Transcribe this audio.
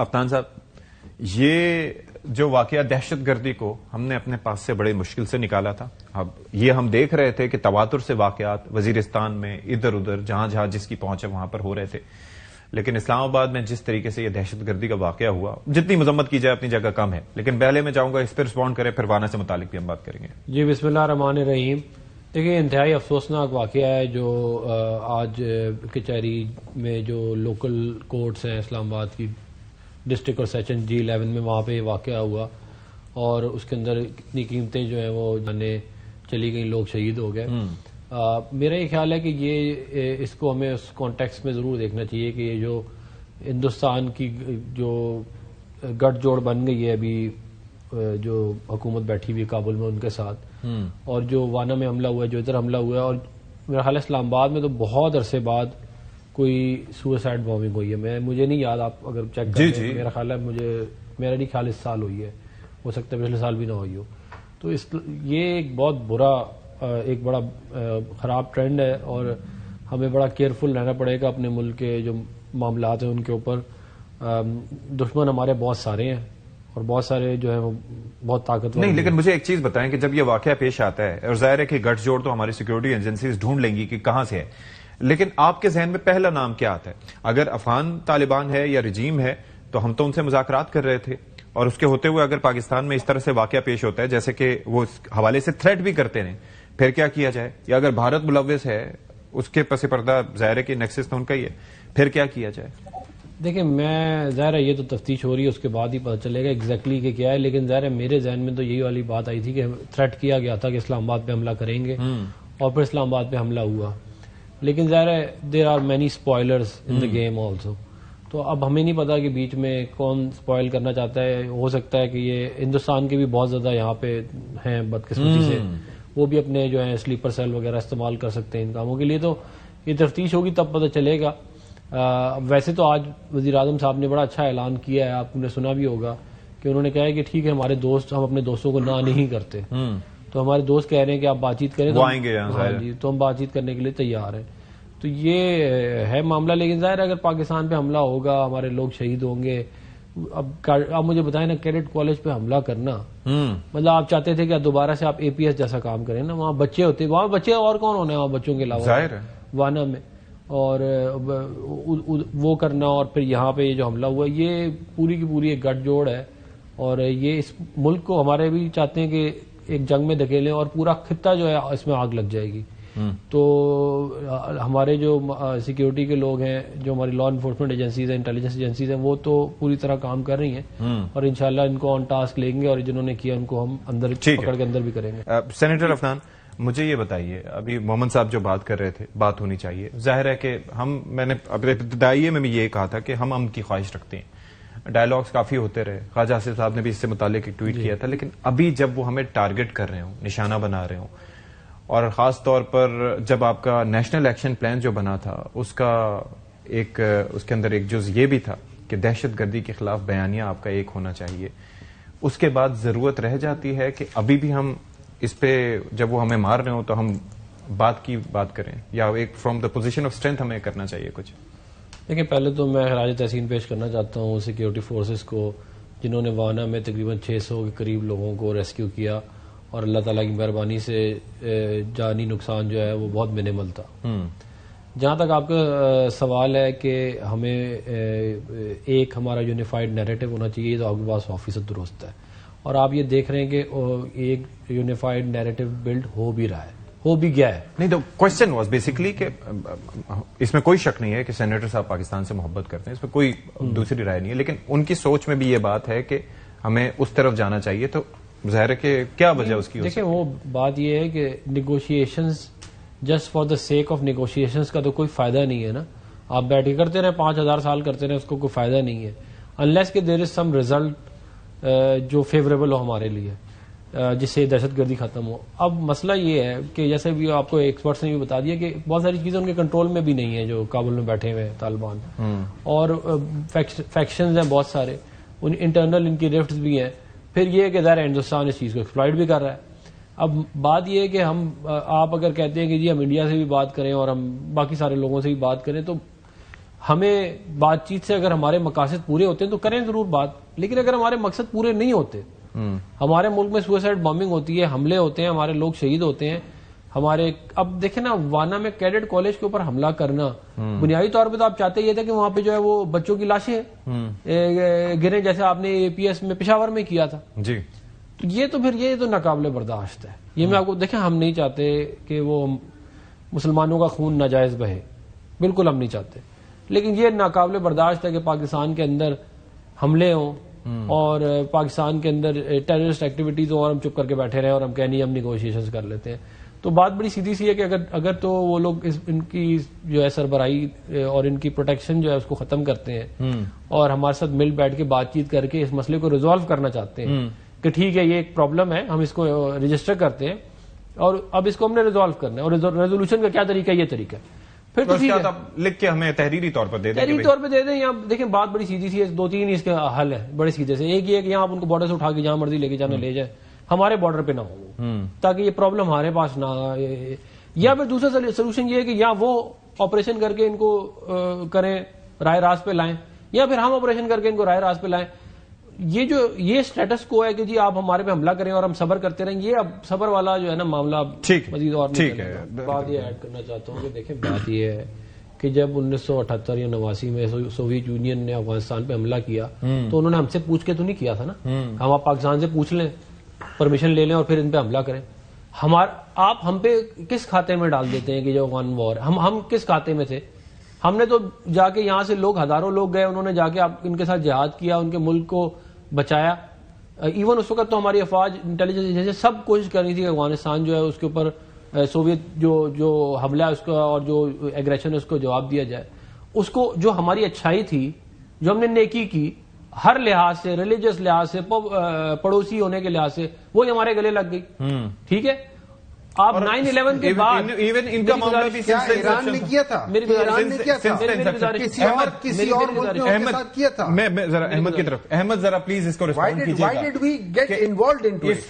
آفتاب صاحب، یہ جو واقعہ دہشت گردی کو ہم نے اپنے پاس سے بڑی مشکل سے نکالا تھا. اب یہ ہم دیکھ رہے تھے کہ تواتر سے واقعات وزیرستان میں ادھر ادھر جہاں جہاں جس کی پہنچ ہے وہاں پر ہو رہے تھے، لیکن اسلام آباد میں جس طریقے سے یہ دہشت گردی کا واقعہ ہوا، جتنی مذمت کی جائے اپنی جگہ کم ہے. لیکن پہلے میں چاہوں گا اس پہ رسپونڈ کریں، پھر وانا سے متعلق بھی ہم بات کریں گے. جی بسم اللہ الرحمن الرحیم. دیکھیں انتہائی افسوسناک واقعہ ہے جو آج کچہری میں جو لوکل کورٹس ہیں اسلام آباد کی ڈسٹرکٹ اور سیشن G11 میں، وہاں پہ یہ واقعہ ہوا اور اس کے اندر کتنی قیمتیں جو ہیں وہ جانے چلی گئیں، لوگ شہید ہو گئے. میرا یہ خیال ہے کہ یہ اس کو ہمیں اس کانٹیکس میں ضرور دیکھنا چاہیے کہ یہ جو ہندوستان کی جو گٹھ جوڑ بن گئی ہے ابھی، جو حکومت بیٹھی ہوئی کابل میں ان کے ساتھ، اور جو وانا میں حملہ ہوا ہے، جو ادھر حملہ ہوا ہے، اور میرا خیال ہے اسلام آباد میں تو بہت عرصے بعد کوئی سوئسائڈ بامبنگ ہوئی ہے. مجھے نہیں یاد، آپ اگر چیک کریں، میرا خیال ہے میرا نہیں خیال اس سال ہوئی ہے، ہو سکتا ہے پچھلے سال بھی نہ ہوئی ہو. تو یہ ایک بہت برا، ایک بڑا خراب ٹرینڈ ہے، اور ہمیں بڑا کیئرفل رہنا پڑے گا اپنے ملک کے جو معاملات ہیں ان کے اوپر. دشمن ہمارے بہت سارے ہیں اور بہت سارے جو ہیں وہ بہت طاقتور نہیں. لیکن مجھے ایک چیز بتائیں کہ جب یہ واقعہ پیش آتا ہے، اور ظاہر ہے کہ گٹھ جوڑ تو ہماری سیکورٹی ایجنسیز ڈھونڈ لیں گی کہ کہاں سے ہے، لیکن آپ کے ذہن میں پہلا نام کیا آتا ہے؟ اگر افغان طالبان ہے یا رجیم ہے تو ہم تو ان سے مذاکرات کر رہے تھے، اور اس کے ہوتے ہوئے اگر پاکستان میں اس طرح سے واقعہ پیش ہوتا ہے جیسے کہ وہ اس حوالے سے تھریٹ بھی کرتے ہیں، پھر کیا کیا جائے؟ یا اگر بھارت ملوث ہے، اس کے پس پردہ ظاہر ہے کہ نیکسس تو ان کا ہی ہے، پھر کیا کیا جائے؟ دیکھیں، میں ظاہر ہے یہ تو تفتیش ہو رہی ہے، اس کے بعد ہی پتہ چلے گا ایگزیکٹلی کہ کیا ہے. لیکن ظاہر ہے میرے ذہن میں تو یہی والی بات آئی تھی کہ تھریٹ کیا گیا تھا کہ اسلام آباد پہ حملہ کریں گے، اور پھر اسلام آباد پہ حملہ ہوا. لیکن ظاہر ہے there are many spoilers in the game also. تو اب ہمیں نہیں پتا کہ بیچ میں کون اسپوائل کرنا چاہتا ہے. ہو سکتا ہے کہ یہ ہندوستان کے بھی بہت زیادہ یہاں پہ ہیں بدقسمتی سے، وہ بھی اپنے جو ہیں سلیپر سیل وغیرہ استعمال کر سکتے ہیں ان کاموں کے لیے. تو یہ تفتیش ہوگی تب پتہ چلے گا. ویسے تو آج وزیر اعظم صاحب نے بڑا اچھا اعلان کیا ہے، آپ نے سنا بھی ہوگا کہ انہوں نے کہا ہے کہ ٹھیک ہے ہمارے دوست، ہم اپنے دوستوں کو نہ نہیں کرتے، تو ہمارے دوست کہہ رہے ہیں کہ آپ بات چیت کریں تو ہم بات چیت کرنے کے لیے تیار ہیں. تو یہ ہے معاملہ. لیکن ظاہر ہے اگر پاکستان پہ حملہ ہوگا، ہمارے لوگ شہید ہوں گے. اب مجھے بتائیں نا، کیڈٹ کالج پہ حملہ کرنا، مطلب آپ چاہتے تھے کہ دوبارہ سے آپ APS جیسا کام کریں نا؟ وہاں بچے ہوتے، وہاں بچے اور کون ہونے ہیں وہاں بچوں کے علاوہ وانا میں، اور وہ کرنا، اور پھر یہاں پہ یہ جو حملہ ہوا یہ پوری کی پوری ایک گٹھ جوڑ ہے. اور یہ اس ملک کو ہمارے بھی چاہتے ہیں کہ ایک جنگ میں دھکیلیں اور پورا خطہ جو ہے اس میں آگ لگ جائے گی. تو ہمارے جو سیکیورٹی کے لوگ ہیں، جو ہماری لا انفورسمنٹ ایجنسیز ہیں، انٹیلیجنس ایجنسیز ہیں، وہ تو پوری طرح کام کر رہی ہیں، اور انشاءاللہ ان کو آن ٹاسک لیں گے، اور جنہوں نے کیا ان کو ہم اندر پکڑ کے اندر بھی کریں گے. سینیٹر عفنان، مجھے یہ بتائیے، ابھی محمد صاحب جو بات کر رہے تھے، بات ہونی چاہیے. ظاہر ہے کہ میں نے ابتدائیے میں بھی یہ کہا تھا کہ ہم امن کی خواہش رکھتے ہیں، ڈائلاگز کافی ہوتے رہے، خواجہ آصف صاحب نے بھی اس سے متعلق ایک ٹویٹ کیا تھا. لیکن ابھی جب وہ ہمیں ٹارگٹ کر رہے ہوں، نشانہ بنا رہے ہوں، اور خاص طور پر جب آپ کا نیشنل ایکشن پلان جو بنا تھا، اس کے اندر ایک جز یہ بھی تھا کہ دہشت گردی کے خلاف بیانیہ آپ کا ایک ہونا چاہیے، اس کے بعد ضرورت رہ جاتی ہے کہ ابھی بھی ہم اس پہ جب وہ ہمیں مار رہے ہوں تو ہم بات کریں، یا ایک from the position of strength ہمیں کرنا چاہیے کچھ؟ دیکھیں، پہلے تو میں خراج تحسین پیش کرنا چاہتا ہوں سیکیورٹی فورسز کو، جنہوں نے وانا میں تقریباً 600 کے قریب لوگوں کو ریسکیو کیا، اور اللہ تعالیٰ کی مہربانی سے جانی نقصان جو ہے وہ بہت منیمل تھا. جہاں تک آپ کا سوال ہے کہ ہمیں ایک ہمارا یونیفائڈ نیریٹو ہونا چاہیے، تو آپ کے پاس 100% درست ہے. اور آپ یہ دیکھ رہے ہیں کہ ایک یونیفائڈ نیریٹو بلڈ ہو بھی رہا ہے، ہو بھی گیا ہے. نہیں، تو کوشچن واز بیسکلی کہ اس میں کوئی شک نہیں ہے کہ سینیٹر صاحب پاکستان سے محبت کرتے ہیں، اس میں کوئی دوسری رائے نہیں ہے، لیکن ان کی سوچ میں بھی یہ بات ہے کہ ہمیں اس طرف جانا چاہیے. تو ظاہر ہے کہ کیا وجہ اس کی؟ دیکھیں، وہ بات یہ ہے کہ negotiations just for the sake of negotiations کا تو کوئی فائدہ نہیں ہے نا. آپ بیٹھ کے کرتے رہے 5000 سال کرتے رہے، اس کو کوئی فائدہ نہیں ہے، انلیس کہ دیر از سم ریزلٹ جو فیوریبل ہو ہمارے لیے، جس سے دہشت گردی ختم ہو. اب مسئلہ یہ ہے کہ جیسے بھی آپ کو ایکسپرٹس نے بھی بتا دیا کہ بہت ساری چیزیں ان کے کنٹرول میں بھی نہیں ہیں، جو کابل میں بیٹھے ہوئے ہیں طالبان، اور فیکشنز ہیں بہت سارے، ان انٹرنل ان کی رفٹس بھی ہیں. پھر یہ کہ ظاہر ہندوستان اس چیز کو ایکسپلائٹ بھی کر رہا ہے. اب بات یہ ہے کہ آپ اگر کہتے ہیں کہ جی ہم انڈیا سے بھی بات کریں اور ہم باقی سارے لوگوں سے بھی بات کریں، تو ہمیں بات چیت سے اگر ہمارے مقاصد پورے ہوتے ہیں تو کریں ضرور بات, لیکن اگر ہمارے مقصد پورے نہیں ہوتے, ہمارے ملک میں سوئسائڈ بامبنگ ہوتی ہے, حملے ہوتے ہیں, ہمارے لوگ شہید ہوتے ہیں, ہمارے اب دیکھیں نا وانا میں کیڈٹ کالج کے اوپر حملہ کرنا, بنیادی طور پہ تو آپ چاہتے یہ تھے کہ وہاں پہ جو ہے وہ بچوں کی لاشیں گریں, جیسے آپ نے APS میں پشاور میں کیا تھا جی. یہ تو پھر یہ تو ناقابل برداشت ہے. یہ میں آپ کو دیکھیں, ہم نہیں چاہتے کہ وہ مسلمانوں کا خون ناجائز بہے, بالکل ہم نہیں چاہتے, لیکن یہ ناقابل برداشت ہے کہ پاکستان کے اندر حملے ہوں اور پاکستان کے اندر ٹیررسٹ ایکٹیویٹیز ہوں اور ہم چپ کر کے بیٹھے رہیں اور ہم کہیں نہیں ہم نیگوشیشن کر لیتے ہیں. تو بات بڑی سیدھی سی ہے کہ اگر تو وہ لوگ ان کی جو ہے سربراہی اور ان کی پروٹیکشن جو ہے اس کو ختم کرتے ہیں اور ہمارے ساتھ مل بیٹھ کے بات چیت کر کے اس مسئلے کو ریزالو کرنا چاہتے ہیں کہ ٹھیک ہے یہ ایک پرابلم ہے, ہم اس کو رجسٹر کرتے ہیں اور اب اس کو ہم نے ریزالو کرنا ہے, اور ریزولوشن کا کیا طریقہ ہے, یہ طریقہ ہے, پھر تو ٹھیک ہے لکھ کے ہمیں تحریری طور پر دے دیں, تحریری طور پہ دے دیں. یا دیکھیں بات بڑی سیدھی سی ہے, 2-3 ہی اس کے حل ہے بڑے سیدھے سے. ایک یہ ہے کہ یہاں آپ ان کو بارڈر سے اٹھا کے جہاں مرضی لے کے جانا لے جائے, ہمارے بارڈر پہ نہ ہو, تاکہ یہ پرابلم ہمارے پاس نہ آئے. یا پھر دوسرا سولوشن یہ ہے کہ یا وہ آپریشن کر کے ان کو کریں, رائے راست پہ لائیں, یا پھر ہم آپریشن کر کے ان کو رائے راست پہ لائیں. یہ سٹیٹس کو ہے کہ جی آپ ہمارے پہ حملہ کریں اور ہم صبر کرتے رہیں, یہ اب صبر والا جو ہے نا معاملہ مزید اور نہیں چلے گا. بات یہ ایڈ کرنا چاہتا ہوں کہ دیکھیں بات یہ ہے کہ جب 1978 یا 89 میں سوویت یونین نے افغانستان پہ حملہ کیا تو انہوں نے ہم سے پوچھ کے تو نہیں کیا تھا نا, ہم آپ پاکستان سے پوچھ لیں, پرمیشن لے لیں اور پھر ان پہ حملہ کریں. آپ ہم پہ کس کھاتے میں ڈال دیتے ہیں کہ جو افغان وار, ہم کس کھاتے میں تھے؟ ہم نے تو جا کے یہاں سے لوگ, ہزاروں لوگ گئے, انہوں نے جا کے ان کے ساتھ جہاد کیا, ان کے ملک کو بچایا. ایون اس وقت تو ہماری افواج انٹیلیجنس ایجنسی سب کوشش کر رہی تھی کہ افغانستان جو ہے اس کے اوپر سوویت جو حملہ ہے اس کا اور جو ایگریشن ہے اس کو جواب دیا جائے. اس کو جو ہماری اچھائی تھی, جو ہم نے نیکی کی ہر لحاظ سے, ریلیجس لحاظ سے, پڑوسی ہونے کے لحاظ سے, وہی ہمارے گلے لگ گئی. ٹھیک ہے, آپ 9/11 کے بعد ایون ان کا معاملہ بھی ایران نے کیا تھا, کسی اور ملک نے ان کے ساتھ کیا تھا. میں ذرا احمد کی طرف, احمد ذرا پلیز اس کو ریسپونڈ کیجیے گا. Why did we get involved into it?